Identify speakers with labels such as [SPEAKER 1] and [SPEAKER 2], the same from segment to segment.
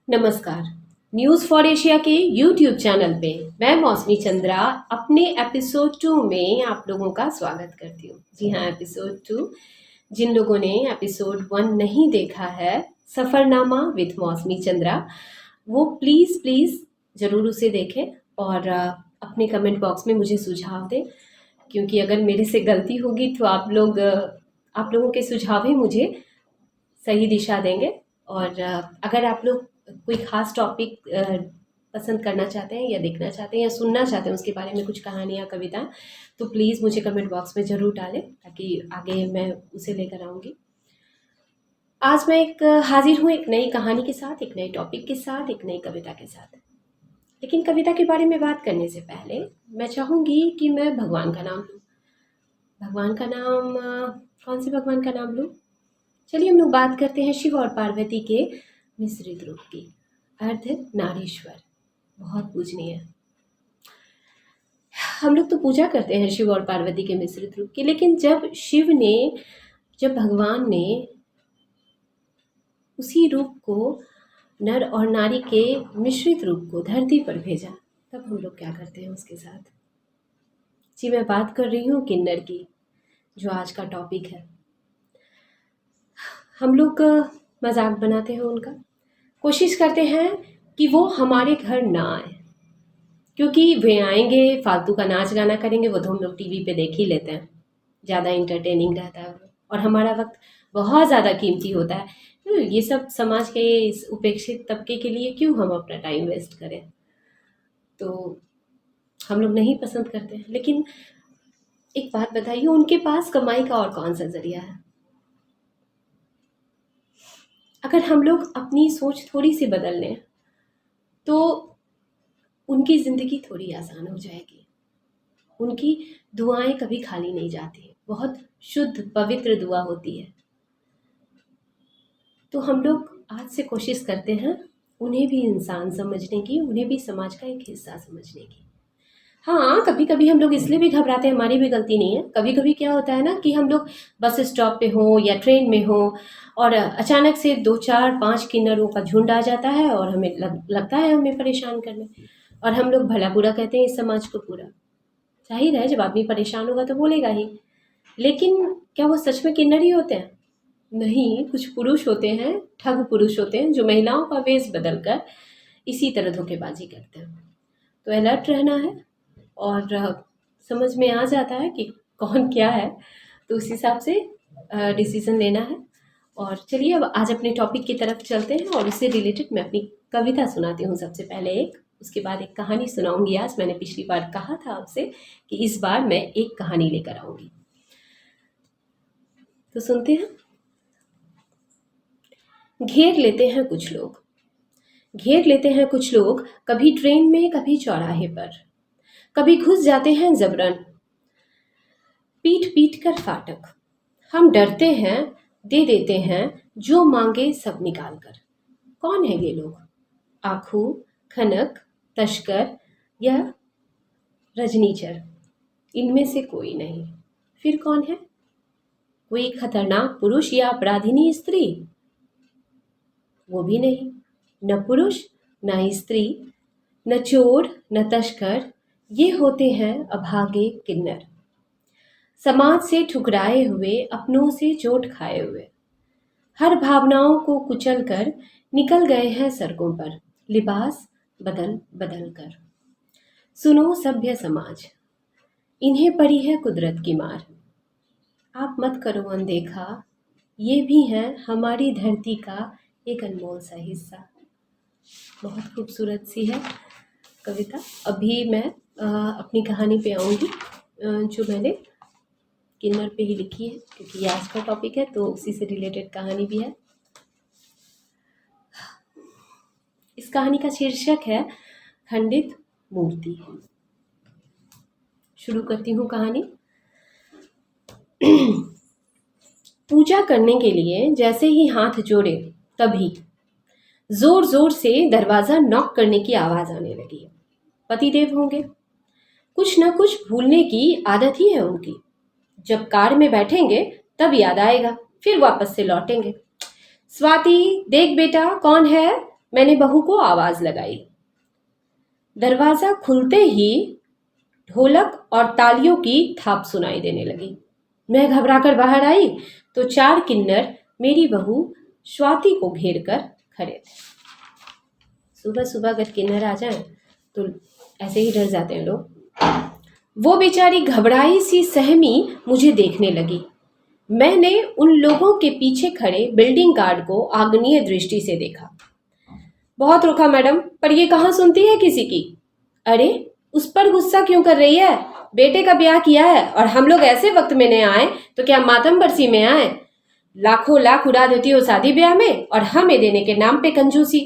[SPEAKER 1] नमस्कार। News for Asia के YouTube channel पे मैं मौसमी चंद्रा अपने एपिसोड 2 में आप लोगों का स्वागत करती हूँ। जी हाँ, एपिसोड 2। जिन लोगों ने एपिसोड 1 नहीं देखा है, सफ़रनामा विद मौसमी चंद्रा, वो प्लीज़ प्लीज़ ज़रूर उसे देखें और अपने कमेंट बॉक्स में मुझे सुझाव दें, क्योंकि अगर मेरे से गलती होगी तो आप लोगों के सुझाव ही मुझे सही दिशा देंगे। और अगर आप लोग कोई ख़ास टॉपिक पसंद करना चाहते हैं या देखना चाहते हैं या सुनना चाहते हैं उसके बारे में कुछ कहानी या कविता, तो प्लीज़ मुझे कमेंट बॉक्स में ज़रूर डालें ताकि आगे मैं उसे लेकर आऊँगी। आज मैं हाजिर हूँ एक नई कहानी के साथ, एक नए टॉपिक के साथ, एक नई कविता के साथ। लेकिन कविता के बारे में बात करने से पहले मैं चाहूँगी कि मैं भगवान का नाम लूँ। भगवान का नाम कौन से भगवान का नाम लूँ? चलिए हम लोग बात करते हैं शिव और पार्वती के मिश्रित रूप की। अर्धनारीश्वर, बहुत पूजनीय। हम लोग तो पूजा करते हैं शिव और पार्वती के मिश्रित रूप की, लेकिन जब भगवान ने उसी रूप को, नर और नारी के मिश्रित रूप को धरती पर भेजा, तब हम लोग क्या करते हैं उसके साथ? जी, मैं बात कर रही हूँ किन्नर की, जो आज का टॉपिक है। हम लोग मजाक बनाते हैं उनका, कोशिश करते हैं कि वो हमारे घर ना आए, क्योंकि वे आएंगे फालतू का नाच गाना करेंगे, वो तो हम लोग टीवी पे देख ही लेते हैं, ज़्यादा इंटरटेनिंग रहता है वो, और हमारा वक्त बहुत ज़्यादा कीमती होता है। ये सब समाज के इस उपेक्षित तबके के लिए क्यों हम अपना टाइम वेस्ट करें? तो हम लोग नहीं पसंद करते हैं। लेकिन एक बात बताइए, उनके पास कमाई का और कौन सा जरिया है? अगर हम लोग अपनी सोच थोड़ी सी बदल लें तो उनकी ज़िंदगी थोड़ी आसान हो जाएगी। उनकी दुआएं कभी खाली नहीं जाती, बहुत शुद्ध पवित्र दुआ होती है। तो हम लोग आज से कोशिश करते हैं उन्हें भी इंसान समझने की, उन्हें भी समाज का एक हिस्सा समझने की। हाँ, कभी कभी हम लोग इसलिए भी घबराते हैं, हमारी भी गलती नहीं है। कभी कभी क्या होता है ना कि हम लोग बस स्टॉप पे हो या ट्रेन में हो और अचानक से 2 4 5 किन्नरों का झुंड आ जाता है और हमें लगता है हमें परेशान करने, और हम लोग भला बुरा कहते हैं इस समाज को पूरा। जाहिर है, जब आदमी परेशान होगा तो बोलेगा ही। लेकिन क्या वो सच में किन्नर ही होते हैं? नहीं, कुछ पुरुष होते हैं, ठग पुरुष होते हैं, जो महिलाओं का वेश बदल कर इसी तरह धोखेबाजी करते हैं। तो अलर्ट रहना है और समझ में आ जाता है कि कौन क्या है, तो उस हिसाब से डिसीजन लेना है। और चलिए अब आज अपने टॉपिक की तरफ चलते हैं और उससे रिलेटेड मैं अपनी कविता सुनाती हूँ। सबसे पहले एक, उसके बाद एक कहानी सुनाऊंगी। आज मैंने पिछली बार कहा था आपसे कि इस बार मैं एक कहानी लेकर आऊंगी, तो सुनते हैं। घेर लेते हैं कुछ लोग, घेर लेते हैं कुछ लोग, कभी ट्रेन में कभी चौराहे पर, कभी घुस जाते हैं जबरन पीट पीट कर फाटक। हम डरते हैं, दे देते हैं जो मांगे सब निकाल कर। कौन है ये लोग? आखू, खनक, तस्कर या रजनीचर? इनमें से कोई नहीं। फिर कौन है? कोई खतरनाक पुरुष या अपराधिनी स्त्री? वो भी नहीं। न पुरुष, न स्त्री, न चोर, न तस्कर, ये होते हैं अभागे किन्नर। समाज से ठुकराए हुए, अपनों से चोट खाए हुए, हर भावनाओं को कुचल कर निकल गए हैं सड़कों पर, लिबास बदल बदल कर। सुनो सभ्य समाज, इन्हें पड़ी है कुदरत की मार। आप मत करो अनदेखा, ये भी हैं हमारी धरती का एक अनमोल सा हिस्सा। बहुत खूबसूरत सी है कविता। अभी मैं अपनी कहानी पे आऊँगी, जो मैंने किन्नर पे ही लिखी है, क्योंकि ये आज का टॉपिक है तो उसी से रिलेटेड कहानी भी है। इस कहानी का शीर्षक है खंडित मूर्ति। शुरू करती हूँ कहानी। पूजा करने के लिए जैसे ही हाथ जोड़े, तभी जोर जोर से दरवाजा नॉक करने की आवाज आने लगी। पतिदेव होंगे, कुछ न कुछ भूलने की आदत ही है उनकी। जब कार में बैठेंगे तब याद आएगा, फिर वापस से लौटेंगे। स्वाति, देख बेटा कौन है, मैंने बहू को आवाज लगाई। दरवाजा खुलते ही ढोलक और तालियों की थाप सुनाई देने लगी। मैं घबराकर बाहर आई तो 4 किन्नर मेरी बहू स्वाति को घेर कर खड़े थे। सुबह सुबह अगर किन्नर आ जाएं तो ऐसे ही डर जाते हैं लोग। वो बेचारी घबराई सी सहमी मुझे देखने लगी। मैंने उन लोगों के पीछे खड़े बिल्डिंग गार्ड को आग्नेय दृष्टि से देखा। बहुत रुका मैडम, पर ये कहाँ सुनती है किसी की। अरे उस पर गुस्सा क्यों कर रही है? बेटे का ब्याह किया है और हम लोग ऐसे वक्त में न आए तो क्या मातम बरसी में आए? लाखों लाख उड़ा देती हो शादी ब्याह में और हमें देने के नाम पे कंजूसी।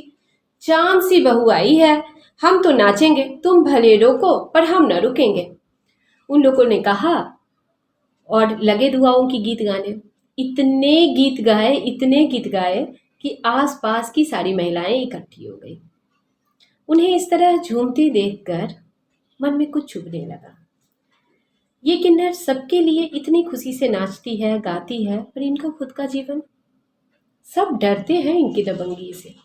[SPEAKER 1] चांद सी बहू आई है, हम तो नाचेंगे, तुम भले रोको पर हम न रुकेंगे, उन लोगों ने कहा और लगे दुआओं की गीत गाने। इतने गीत गाए कि आसपास की सारी महिलाएं इकट्ठी हो गई। उन्हें इस तरह झूमते देखकर मन में कुछ चुभने लगा। ये किन्नर सबके लिए इतनी खुशी से नाचती है, गाती है, पर इनका खुद का जीवन। सब डरते हैं इनकी दबंगी से।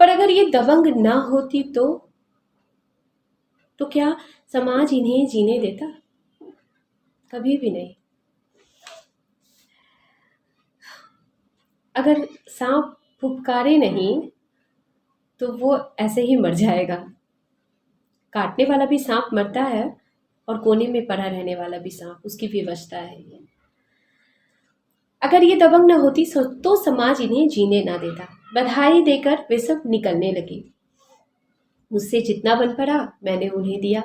[SPEAKER 1] पर अगर ये दबंग ना होती तो क्या समाज इन्हें जीने देता? कभी भी नहीं। अगर सांप फुफकारे नहीं तो वो ऐसे ही मर जाएगा। काटने वाला भी सांप मरता है और कोने में पड़ा रहने वाला भी सांप, उसकी विवशता है ये। अगर ये दबंग न होती तो समाज इन्हें जीने ना देता। बधाई देकर वे सब निकलने लगी। मुझसे जितना बन पड़ा मैंने उन्हें दिया।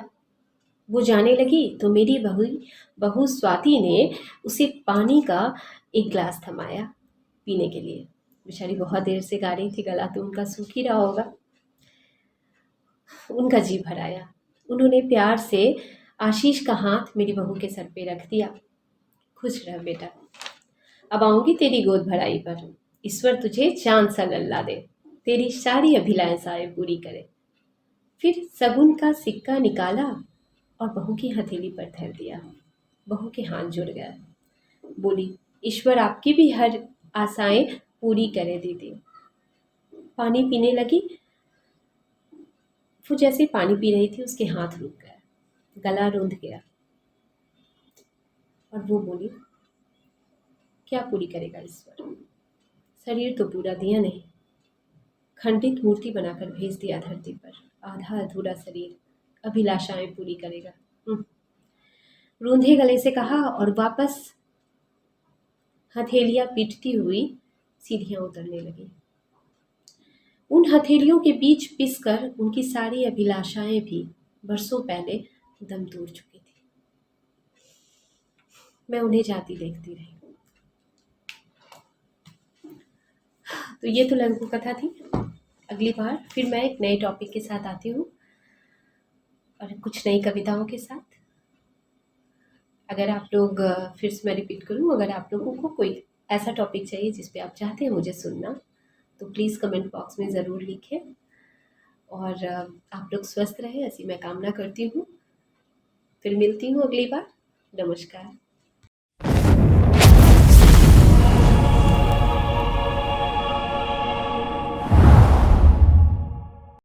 [SPEAKER 1] वो जाने लगी तो मेरी बहू स्वाति ने उसे पानी का एक गिलास थमाया पीने के लिए। बेचारी बहुत देर से गा रही थी, गला तो उनका सूख ही रहा होगा। उनका जी भर आया। उन्होंने प्यार से आशीष का हाथ मेरी बहू के सर पे रख दिया। खुश रह बेटा, अब आऊंगी तेरी गोद भराई पर। ईश्वर तुझे चांद सा लल्ला दे, तेरी सारी अभिलाषाएं पूरी करे। फिर सगुन का सिक्का निकाला और बहू की हथेली पर धर दिया। बहू के हाथ जुड़ गए। बोली, ईश्वर आपकी भी हर आशाएं पूरी करे दीदी। पानी पीने लगी। वो जैसे पानी पी रही थी उसके हाथ रुक गए, गला रुंध गया और वो बोली, क्या पूरी करेगा ईश्वर? शरीर तो पूरा दिया नहीं, खंडित मूर्ति बनाकर भेज दिया धरती पर। आधा अधूरा शरीर अभिलाषाएं पूरी करेगा। रूंधे गले से कहा और वापस हथेलियां पीटती हुई सीढ़ियां उतरने लगी। उन हथेलियों के बीच पिसकर उनकी सारी अभिलाषाएं भी बरसों पहले दम तोड़ चुकी थी। मैं उन्हें जाती देखती रही। तो ये तो लघु कथा थी। अगली बार फिर मैं एक नए टॉपिक के साथ आती हूँ और कुछ नई कविताओं के साथ। अगर आप लोग फिर से मैं रिपीट करूँ, अगर आप लोगों को कोई ऐसा टॉपिक चाहिए जिस पे आप चाहते हैं मुझे सुनना तो प्लीज़ कमेंट बॉक्स में ज़रूर लिखें। और आप लोग स्वस्थ रहें ऐसी मैं कामना करती हूँ। फिर मिलती हूँ अगली बार। नमस्कार।